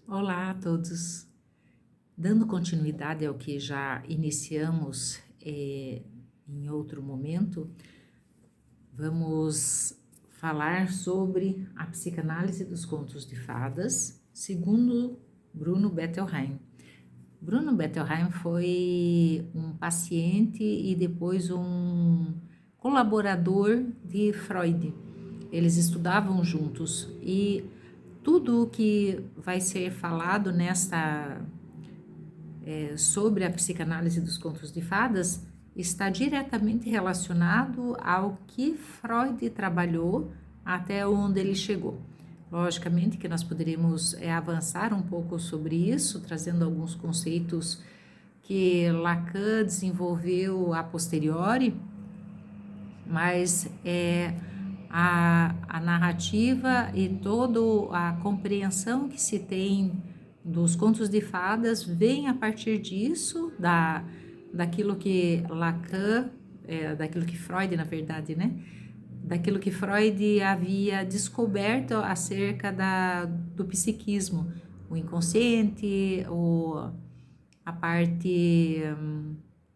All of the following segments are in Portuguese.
Olá a todos. Dando continuidade ao que já iniciamos em outro momento, vamos falar sobre a psicanálise dos contos de fadas, segundo Bruno Bettelheim. Bruno Bettelheim foi um paciente e depois um colaborador de Freud. Eles estudavam juntos e tudo o que vai ser falado sobre a psicanálise dos contos de fadas está diretamente relacionado ao que Freud trabalhou até onde ele chegou. Logicamente que nós poderíamos avançar um pouco sobre isso, trazendo alguns conceitos que Lacan desenvolveu a posteriori, mas a narrativa e toda a compreensão que se tem dos contos de fadas vem a partir disso, daquilo que Lacan, daquilo que Freud, na verdade, né? Daquilo que Freud havia descoberto acerca do psiquismo, o inconsciente, a parte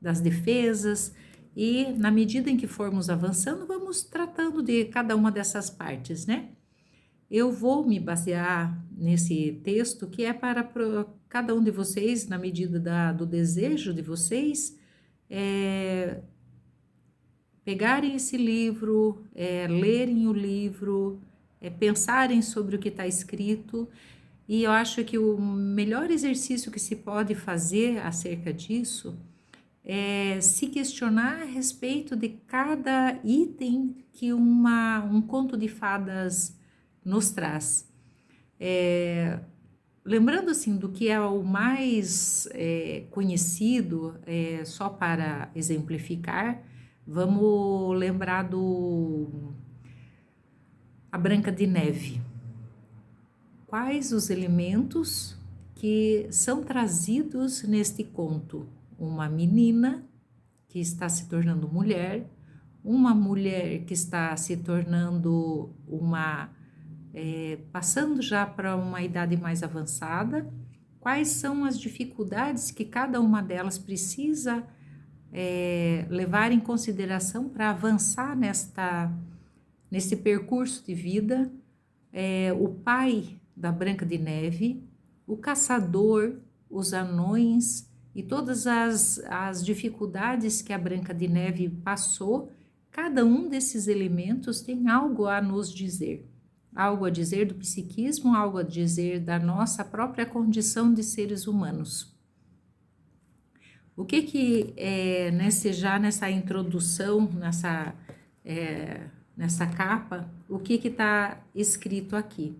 das defesas, e na medida em que formos avançando, vamos tratando de cada uma dessas partes, né? Eu vou me basear nesse texto que é para cada um de vocês, na medida do desejo de vocês, pegarem esse livro, lerem o livro, pensarem sobre o que está escrito. E eu acho que o melhor exercício que se pode fazer acerca disso é se questionar a respeito de cada item que um conto de fadas nos traz. Lembrando assim do que é o mais conhecido, só para exemplificar, vamos lembrar A Branca de Neve. Quais os elementos que são trazidos neste conto? Uma menina que está se tornando mulher, uma mulher que está se tornando passando já para uma idade mais avançada. Quais são as dificuldades que cada uma delas precisa levar em consideração para avançar nesse percurso de vida? O pai da Branca de Neve, o caçador, os anões e todas as dificuldades que a Branca de Neve passou, cada um desses elementos tem algo a nos dizer. Algo a dizer do psiquismo, algo a dizer da nossa própria condição de seres humanos. O que nessa introdução, nessa capa, o que está escrito aqui?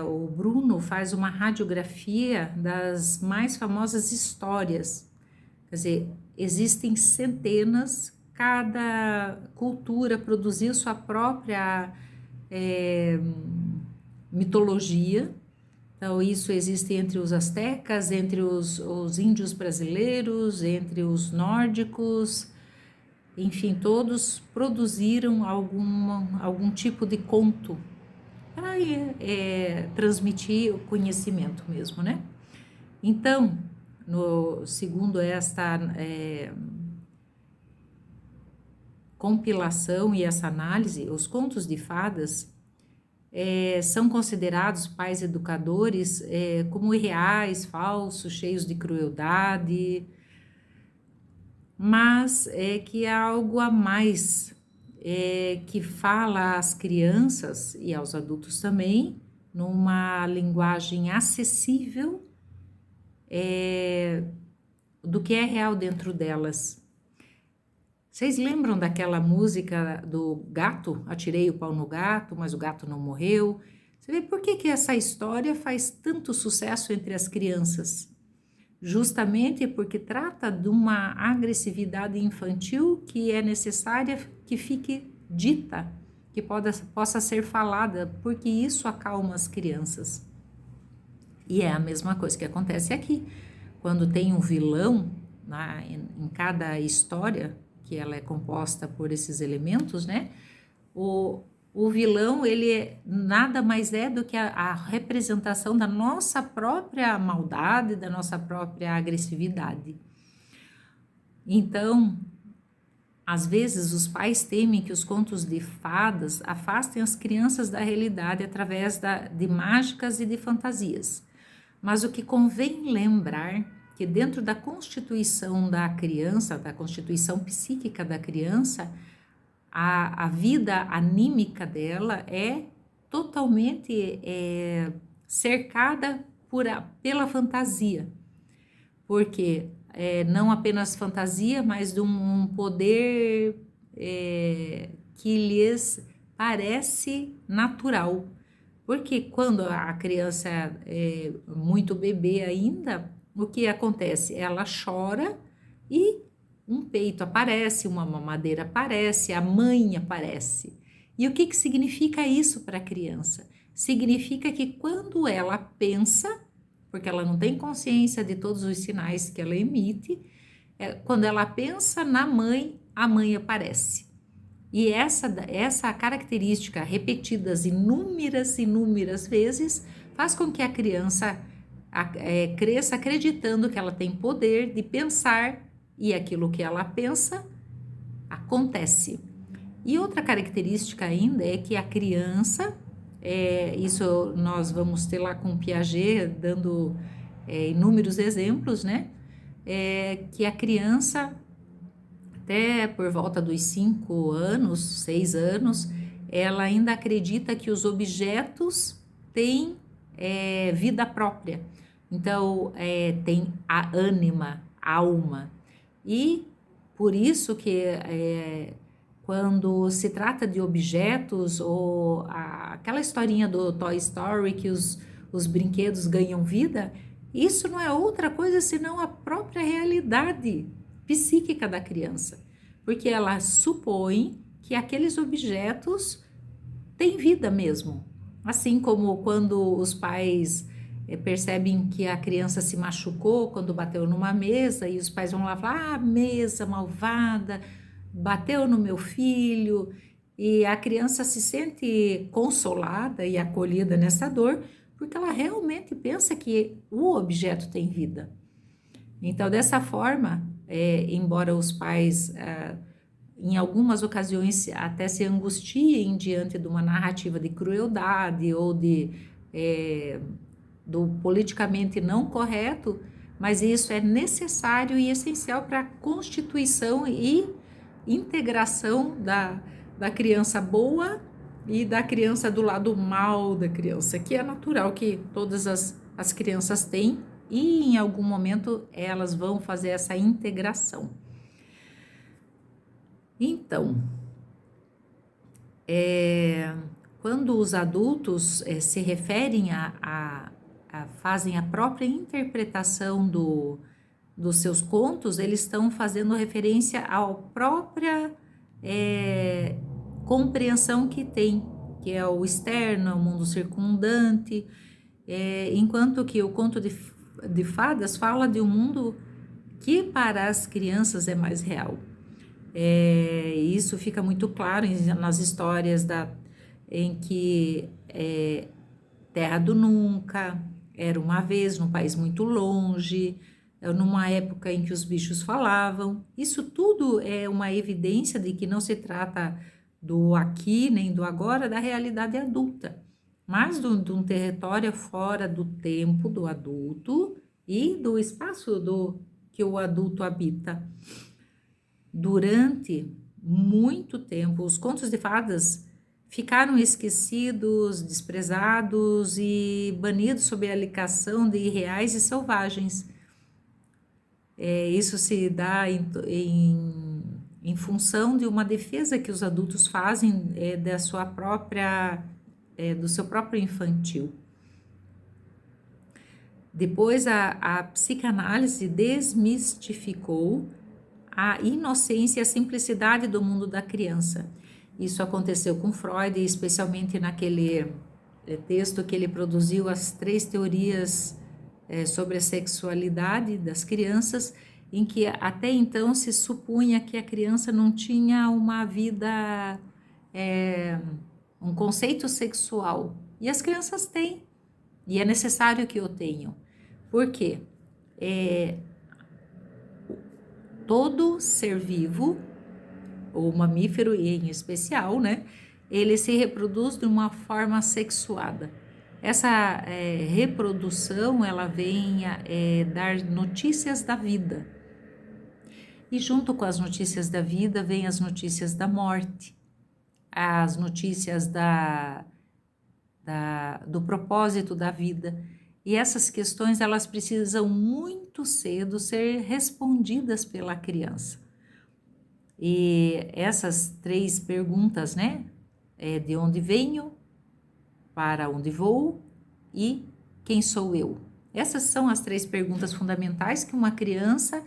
O Bruno faz uma radiografia das mais famosas histórias. Quer dizer, existem centenas, cada cultura produziu sua própria mitologia. Então, isso existe entre os astecas, entre os índios brasileiros, entre os nórdicos, enfim, todos produziram algum tipo de conto para transmitir o conhecimento mesmo, né? Então, segundo esta compilação e essa análise, os contos de fadas são considerados pais educadores como irreais, falsos, cheios de crueldade, mas que há algo a mais que fala às crianças e aos adultos também, numa linguagem acessível do que é real dentro delas. Vocês lembram daquela música do gato? Atirei o pau no gato, mas o gato não morreu. Você vê por que essa história faz tanto sucesso entre as crianças? Justamente porque trata de uma agressividade infantil que é necessária que fique dita, que possa ser falada, porque isso acalma as crianças. E é a mesma coisa que acontece aqui. Quando tem um vilão em cada história, que ela é composta por esses elementos, né? O vilão, nada mais é do que a representação da nossa própria maldade, da nossa própria agressividade. Então, às vezes, os pais temem que os contos de fadas afastem as crianças da realidade através de mágicas e de fantasias. Mas o que convém lembrar que dentro da constituição da criança, da constituição psíquica da criança, a vida anímica dela é totalmente cercada pela fantasia, porque não apenas fantasia, mas de um poder que lhes parece natural. Porque quando a criança é muito bebê ainda, o que acontece? Ela chora e um peito aparece, uma mamadeira aparece, a mãe aparece. E o que significa isso para a criança? Significa que quando ela pensa, porque ela não tem consciência de todos os sinais que ela emite, quando ela pensa na mãe, a mãe aparece. E essa característica repetidas inúmeras vezes faz com que a criança cresça acreditando que ela tem poder de pensar e aquilo que ela pensa acontece. E outra característica ainda é que a criança, isso nós vamos ter lá com Piaget dando inúmeros exemplos, né? Que a criança, até por volta dos 5 anos, 6 anos, ela ainda acredita que os objetos têm vida própria. Então, tem a ânima, a alma. E por isso que quando se trata de objetos, ou aquela historinha do Toy Story que os brinquedos ganham vida, isso não é outra coisa senão a própria realidade psíquica da criança, porque ela supõe que aqueles objetos têm vida mesmo. Assim como quando os pais percebem que a criança se machucou quando bateu numa mesa e os pais vão lá falar: mesa malvada, bateu no meu filho, e a criança se sente consolada e acolhida nessa dor porque ela realmente pensa que o objeto tem vida. Então, dessa forma, embora os pais em algumas ocasiões até se angustiem diante de uma narrativa de crueldade ou do politicamente não correto, mas isso é necessário e essencial para a constituição e integração da criança boa e da criança do lado mal da criança, que é natural que todas as crianças têm, e em algum momento elas vão fazer essa integração. Então, quando os adultos se referem fazem a própria interpretação dos seus contos, eles estão fazendo referência à própria compreensão que tem, que é o externo, o mundo circundante, enquanto que o conto de fadas fala de um mundo que para as crianças é mais real. Isso fica muito claro nas histórias em que Terra do Nunca, era uma vez num país muito longe, numa época em que os bichos falavam. Isso tudo é uma evidência de que não se trata do aqui nem do agora, da realidade adulta, mas de um território fora do tempo do adulto e do espaço que o adulto habita. Durante muito tempo, os contos de fadas ficaram esquecidos, desprezados e banidos sob a aplicação de irreais e selvagens. Isso se dá em função de uma defesa que os adultos fazem do seu próprio infantil. Depois, a psicanálise desmistificou a inocência e a simplicidade do mundo da criança. Isso aconteceu com Freud, especialmente naquele texto que ele produziu, as 3 teorias sobre a sexualidade das crianças, em que até então se supunha que a criança não tinha uma vida um conceito sexual. E as crianças têm, e é necessário que eu tenham. Por quê? Todo ser vivo, ou mamífero em especial, né? Ele se reproduz de uma forma sexuada. Essa reprodução, ela vem dar notícias da vida. E junto com as notícias da vida, vem as notícias da morte, as notícias do propósito da vida. E essas questões, elas precisam muito cedo ser respondidas pela criança. E essas 3 perguntas, né? De onde venho, para onde vou e quem sou eu? Essas são as 3 perguntas fundamentais que uma criança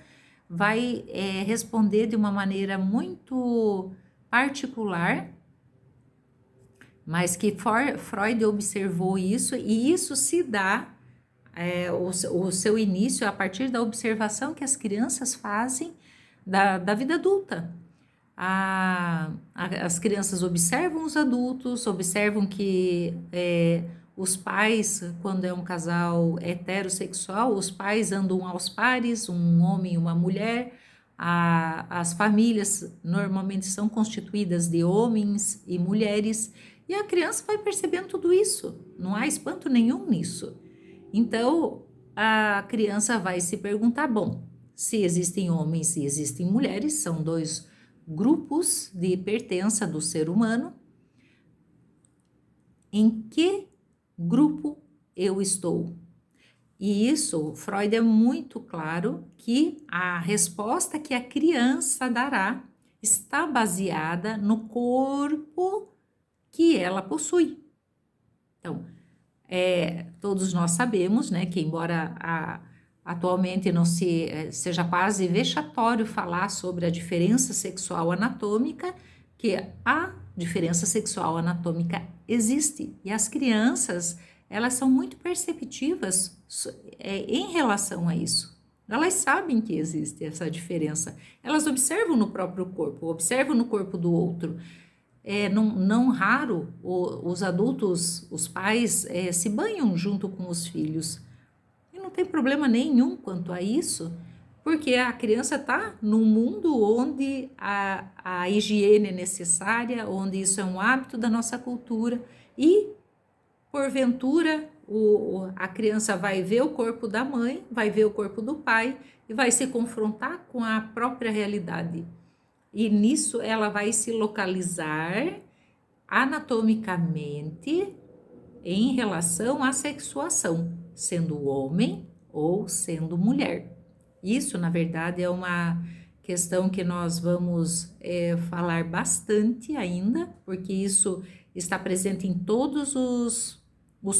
vai responder de uma maneira muito particular, mas que Freud observou isso, e isso se dá, o seu início a partir da observação que as crianças fazem da vida adulta. As crianças observam os adultos, observam que os pais, quando é um casal heterossexual, os pais andam aos pares, um homem e uma mulher. As famílias normalmente são constituídas de homens e mulheres, e a criança vai percebendo tudo isso, não há espanto nenhum nisso. Então, a criança vai se perguntar, bom, se existem homens e existem mulheres, são 2 grupos de pertença do ser humano, em que grupo eu estou? E isso, Freud é muito claro que a resposta que a criança dará está baseada no corpo que ela possui. Então, todos nós sabemos, né, que embora atualmente não seja quase vexatório falar sobre a diferença sexual anatômica, que a diferença sexual anatômica existe. E as crianças, elas são muito perceptivas em relação a isso. Elas sabem que existe essa diferença. Elas observam no próprio corpo, observam no corpo do outro. Não raro, os adultos, os pais, se banham junto com os filhos. E não tem problema nenhum quanto a isso, porque a criança está num mundo onde a higiene é necessária, onde isso é um hábito da nossa cultura, e, porventura, a criança vai ver o corpo da mãe, vai ver o corpo do pai e vai se confrontar com a própria realidade. E nisso ela vai se localizar anatomicamente em relação à sexuação, sendo homem ou sendo mulher. Isso, na verdade, é uma questão que nós vamos falar bastante ainda, porque isso está presente em todos os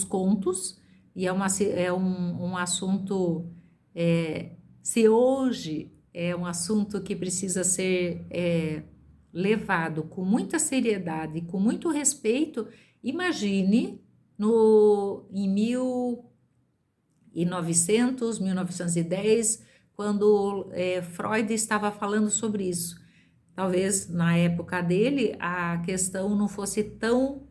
contos, e é um assunto, se hoje é um assunto que precisa ser levado com muita seriedade, com muito respeito, imagine em 1900, 1910, quando Freud estava falando sobre isso. Talvez na época dele a questão não fosse tão,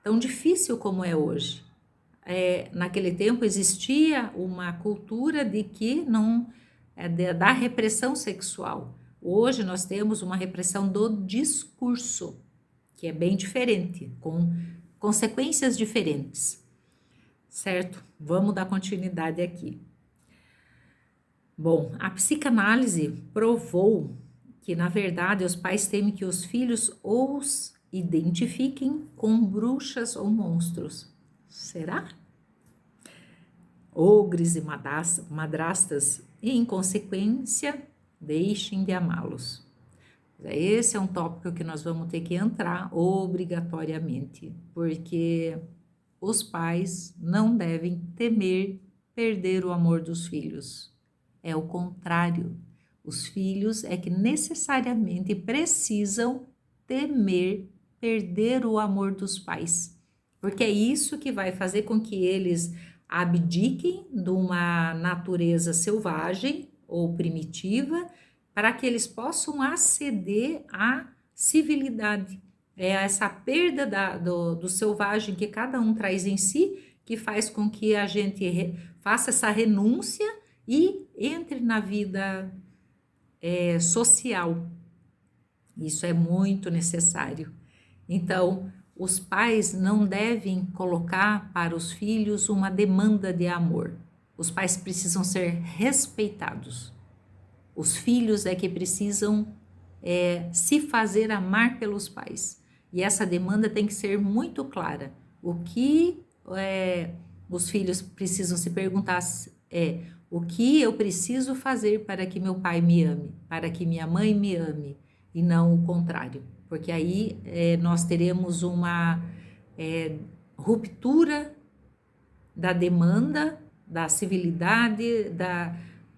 tão difícil como é hoje. Naquele tempo existia uma cultura de que da repressão sexual. Hoje nós temos uma repressão do discurso, que é bem diferente, com consequências diferentes, certo? Vamos dar continuidade aqui. Bom, a psicanálise provou que, na verdade, os pais temem que os filhos os identifiquem com bruxas ou monstros. Será? Ogres e madrastas, e, em consequência, deixem de amá-los. Esse é um tópico que nós vamos ter que entrar obrigatoriamente, porque os pais não devem temer perder o amor dos filhos. É o contrário. Os filhos é que necessariamente precisam temer perder o amor dos pais, porque é isso que vai fazer com que eles abdiquem de uma natureza selvagem ou primitiva para que eles possam aceder à civilidade. É essa perda do selvagem que cada um traz em si, que faz com que a gente faça essa renúncia e entre na vida social. Isso é muito necessário. Então, os pais não devem colocar para os filhos uma demanda de amor. Os pais precisam ser respeitados. Os filhos é que precisam se fazer amar pelos pais. E essa demanda tem que ser muito clara. O que os filhos precisam se perguntar é: o que eu preciso fazer para que meu pai me ame, para que minha mãe me ame, e não o contrário. Porque aí nós teremos uma ruptura da demanda, da civilidade,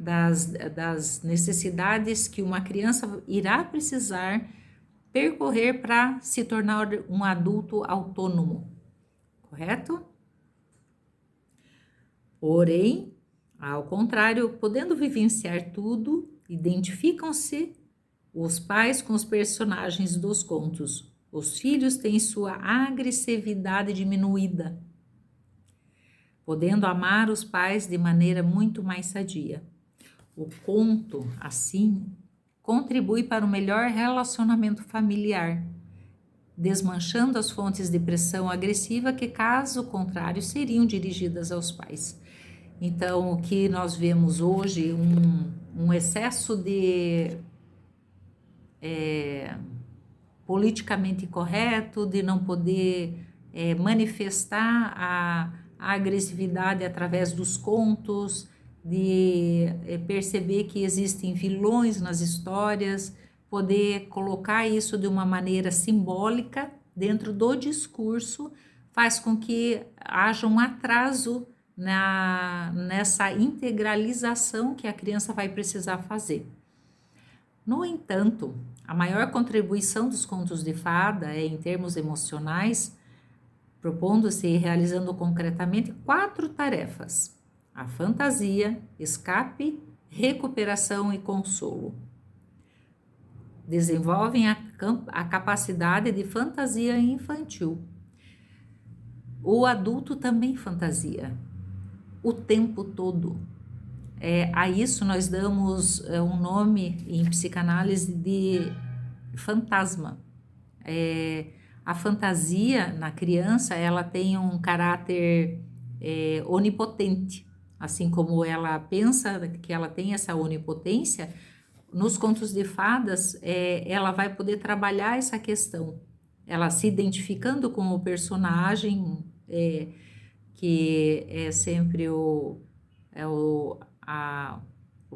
das necessidades que uma criança irá precisar percorrer para se tornar um adulto autônomo, correto? Porém, ao contrário, podendo vivenciar tudo, identificam-se os pais com os personagens dos contos. Os filhos têm sua agressividade diminuída, podendo amar os pais de maneira muito mais sadia. O conto, assim, contribui para o melhor relacionamento familiar, desmanchando as fontes de pressão agressiva que, caso contrário, seriam dirigidas aos pais. Então, o que nós vemos hoje, um excesso de politicamente correto, de não poder manifestar a agressividade através dos contos, de perceber que existem vilões nas histórias, poder colocar isso de uma maneira simbólica dentro do discurso, faz com que haja um atraso nessa integralização que a criança vai precisar fazer. No entanto, a maior contribuição dos contos de fada é em termos emocionais, propondo-se e realizando concretamente 4 tarefas: a fantasia, escape, recuperação e consolo. Desenvolvem a capacidade de fantasia infantil. O adulto também fantasia, o tempo todo. A isso nós damos um nome em psicanálise de fantasma. A fantasia na criança, ela tem um caráter onipotente. Assim como ela pensa que ela tem essa onipotência, nos contos de fadas, ela vai poder trabalhar essa questão. Ela se identificando com o personagem, que é sempre o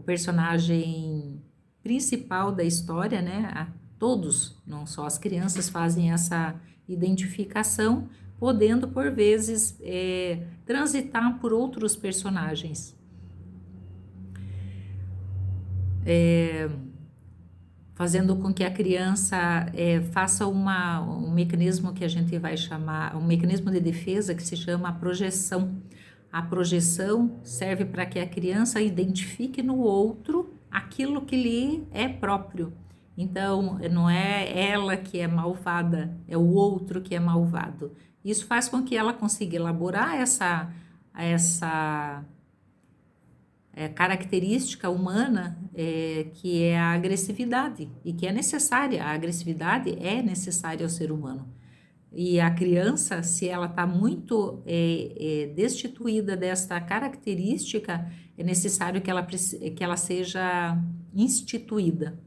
personagem principal da história, né? Todos, não só as crianças, fazem essa identificação, podendo, por vezes, transitar por outros personagens. Fazendo com que a criança faça um mecanismo que a gente vai chamar, um mecanismo de defesa que se chama projeção. A projeção serve para que a criança identifique no outro aquilo que lhe é próprio. Então, não é ela que é malvada, é o outro que é malvado. Isso faz com que ela consiga elaborar essa característica humana, que é a agressividade, e que é necessária. A agressividade é necessária ao ser humano. E a criança, se ela está muito destituída desta característica, é necessário que ela seja instituída.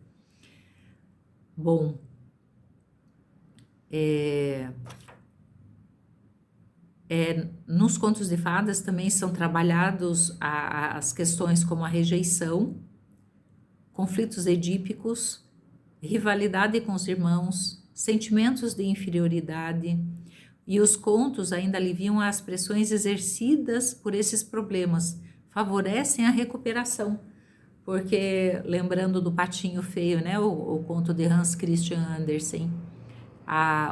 Bom, nos contos de fadas também são trabalhados as questões como a rejeição, conflitos edípicos, rivalidade com os irmãos, sentimentos de inferioridade, e os contos ainda aliviam as pressões exercidas por esses problemas, favorecem a recuperação, porque, lembrando do Patinho Feio, né, o conto de Hans Christian Andersen,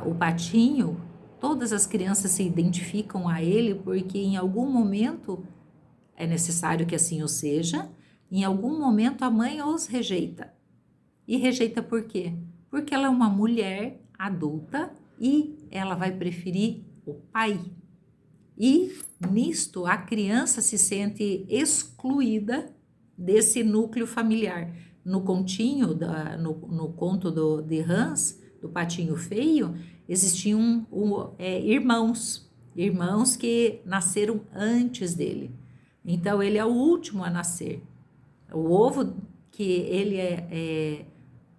o patinho, todas as crianças se identificam a ele porque em algum momento é necessário que assim o seja, em algum momento a mãe os rejeita. E rejeita por quê? Porque ela é uma mulher adulta e ela vai preferir o pai. E nisto a criança se sente excluída desse núcleo familiar. No continho, no conto de Hans, do Patinho Feio, existiam irmãos que nasceram antes dele. Então ele é o último a nascer. O ovo que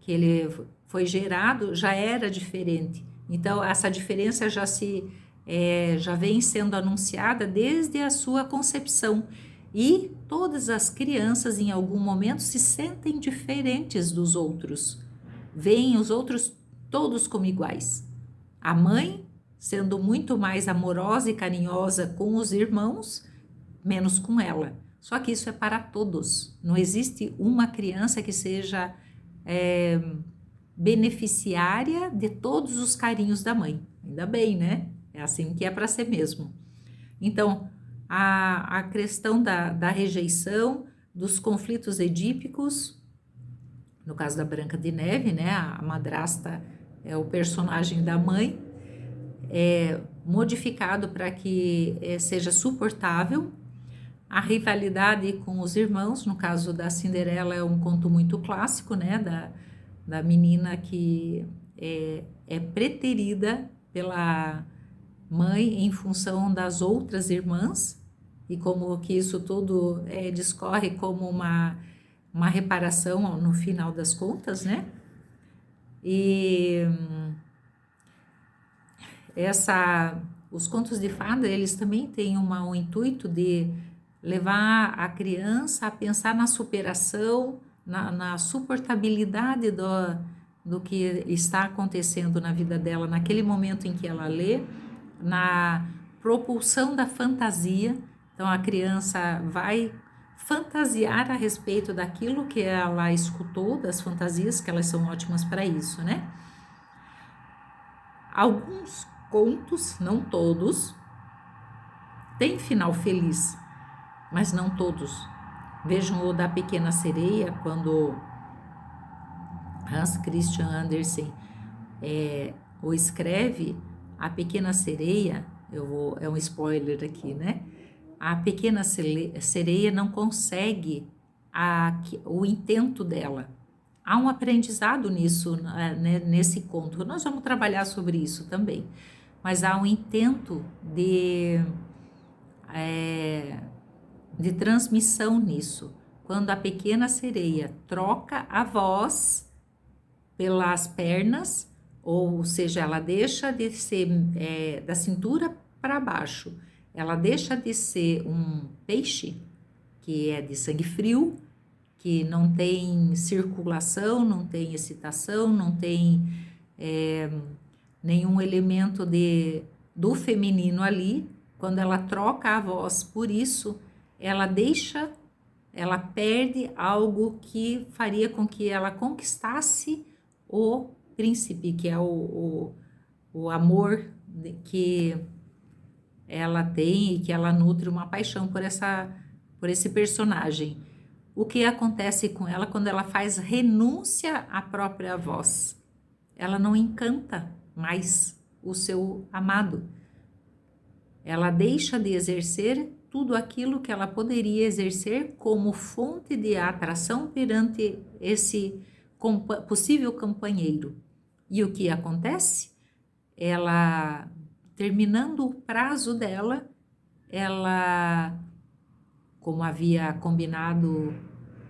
ele foi gerado já era diferente. Então essa diferença já vem sendo anunciada desde a sua concepção. E todas as crianças, em algum momento, se sentem diferentes dos outros. Veem os outros todos como iguais. A mãe, sendo muito mais amorosa e carinhosa com os irmãos, menos com ela. Só que isso é para todos. Não existe uma criança que seja beneficiária de todos os carinhos da mãe. Ainda bem, né? É assim que é para ser mesmo. Então, a questão da rejeição, dos conflitos edípicos, no caso da Branca de Neve, né? A madrasta é o personagem da mãe, é modificado para que seja suportável. A rivalidade com os irmãos, no caso da Cinderela, é um conto muito clássico, né? Da menina que é preterida pela mãe em função das outras irmãs, e como que isso tudo discorre como uma reparação no final das contas, né? E os contos de fada, eles também têm o intuito de levar a criança a pensar na superação, na suportabilidade do que está acontecendo na vida dela, naquele momento em que ela lê, na propulsão da fantasia. Então a criança vai fantasiar a respeito daquilo que ela escutou, das fantasias, que elas são ótimas para isso, né? Alguns contos, não todos, têm final feliz, mas não todos. Vejam o da Pequena Sereia, quando Hans Christian Andersen o escreve. A Pequena Sereia, é um spoiler aqui, né? A Pequena Sereia não consegue o intento dela. Há um aprendizado nisso, né, nesse conto. Nós vamos trabalhar sobre isso também. Mas há um intento de transmissão nisso. Quando a Pequena Sereia troca a voz pelas pernas, ou seja, ela deixa de ser da cintura para baixo, ela deixa de ser um peixe, que é de sangue frio, que não tem circulação, não tem excitação, não tem nenhum elemento do feminino ali. Quando ela troca a voz por isso, ela perde algo que faria com que ela conquistasse o príncipe, que é o amor que ela tem e que ela nutre uma paixão por esse personagem. O que acontece com ela quando ela faz renúncia à própria voz? Ela não encanta mais o seu amado. Ela deixa de exercer tudo aquilo que ela poderia exercer como fonte de atração perante esse possível companheiro. E o que acontece? Ela, terminando o prazo dela, ela, como havia combinado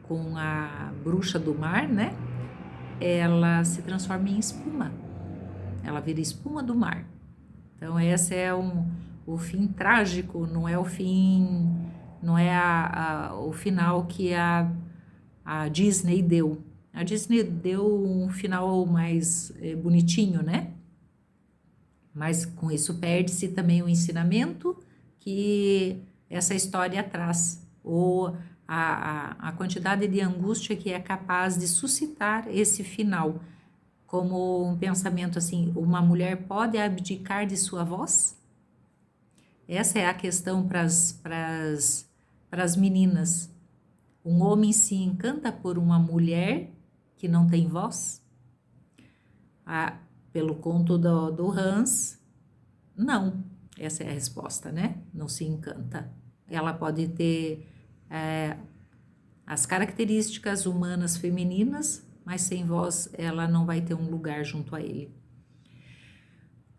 com a bruxa do mar, né? Ela se transforma em espuma. Ela vira espuma do mar. Então esse é o fim trágico, não é o fim, não é o final que a Disney deu. A Disney deu um final mais bonitinho, né? Mas com isso perde-se também o ensinamento que essa história traz, ou a quantidade de angústia que é capaz de suscitar esse final, como um pensamento assim: uma mulher pode abdicar de sua voz? Essa é a questão para as meninas. Um homem se encanta por uma mulher que não tem voz? Pelo conto do Hans, não. Essa é a resposta, né? Não se encanta. Ela pode ter as características humanas femininas, mas sem voz ela não vai ter um lugar junto a ele.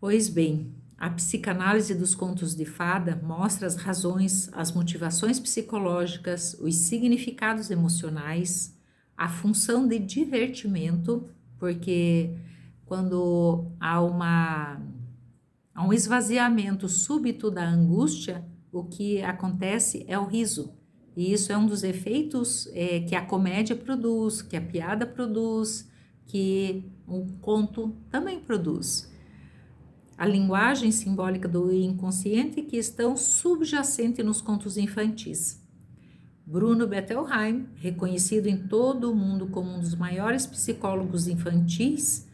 Pois bem, a psicanálise dos contos de fada mostra as razões, as motivações psicológicas, os significados emocionais, a função de divertimento, porque quando há um esvaziamento súbito da angústia, o que acontece é o riso. E isso é um dos efeitos que a comédia produz, que a piada produz, que um conto também produz. A linguagem simbólica do inconsciente que estão subjacente nos contos infantis. Bruno Bettelheim, reconhecido em todo o mundo como um dos maiores psicólogos infantis,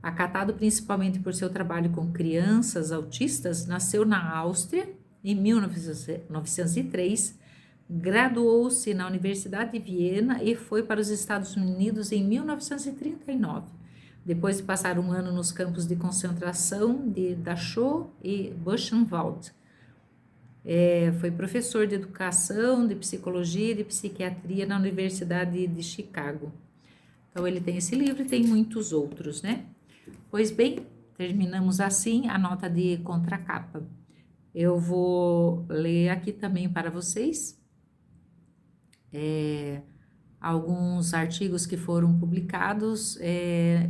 acatado principalmente por seu trabalho com crianças autistas, nasceu na Áustria em 1903, graduou-se na Universidade de Viena e foi para os Estados Unidos em 1939. Depois de passar um ano nos campos de concentração de Dachau e Buchenwald. Foi professor de educação, de psicologia e de psiquiatria na Universidade de Chicago. Então, ele tem esse livro e tem muitos outros, né? Pois bem, terminamos assim a nota de contracapa. Eu vou ler aqui também para vocês alguns artigos que foram publicados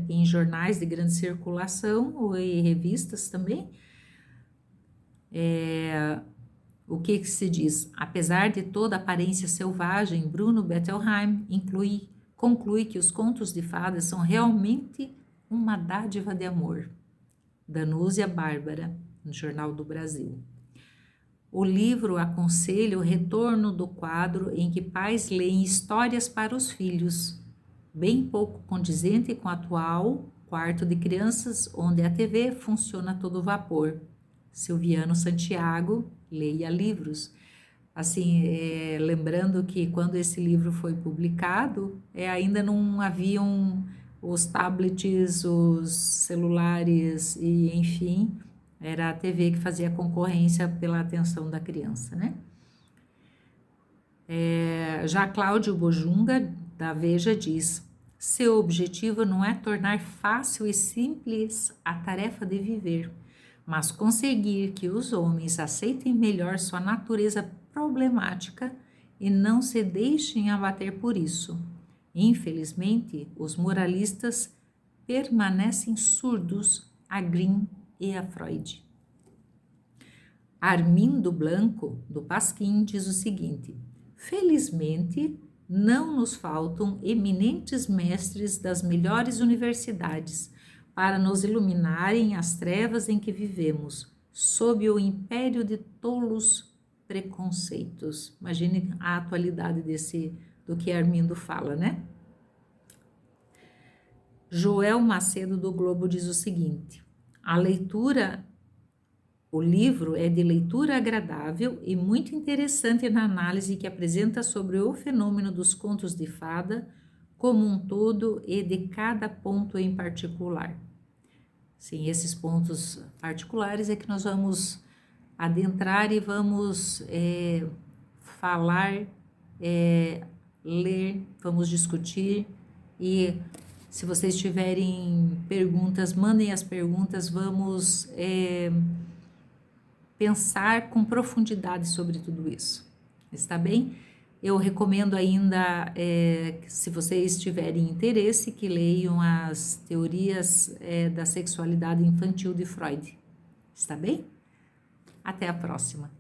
em jornais de grande circulação ou em revistas também. O que se diz? Apesar de toda a aparência selvagem, Bruno Bettelheim conclui que os contos de fadas são realmente uma dádiva de amor. Danúzia Bárbara, no Jornal do Brasil. O livro aconselha o retorno do quadro em que pais leem histórias para os filhos, bem pouco condizente com o atual quarto de crianças, onde a TV funciona a todo vapor. Silviano Santiago, leia livros. Assim, lembrando que quando esse livro foi publicado, ainda não haviam os tablets, os celulares e, enfim, era a TV que fazia concorrência pela atenção da criança, né? Já Cláudio Bojunga, da Veja, diz: seu objetivo não é tornar fácil e simples a tarefa de viver, mas conseguir que os homens aceitem melhor sua natureza problemática e não se deixem abater por isso. Infelizmente, os moralistas permanecem surdos a Grimm e a Freud. Armindo Blanco, do Pasquim, diz o seguinte: felizmente, não nos faltam eminentes mestres das melhores universidades para nos iluminarem as trevas em que vivemos, sob o império de tolos preconceitos. Imagine a atualidade do que Armindo fala, né? Joel Macedo, do Globo, diz o seguinte: o livro é de leitura agradável e muito interessante na análise que apresenta sobre o fenômeno dos contos de fada como um todo e de cada ponto em particular. Sim, esses pontos particulares é que nós vamos adentrar e vamos falar, ler, vamos discutir. E se vocês tiverem perguntas, mandem as perguntas, vamos pensar com profundidade sobre tudo isso. Está bem? Eu recomendo ainda, se vocês tiverem interesse, que leiam as teorias da sexualidade infantil de Freud. Está bem? Até a próxima.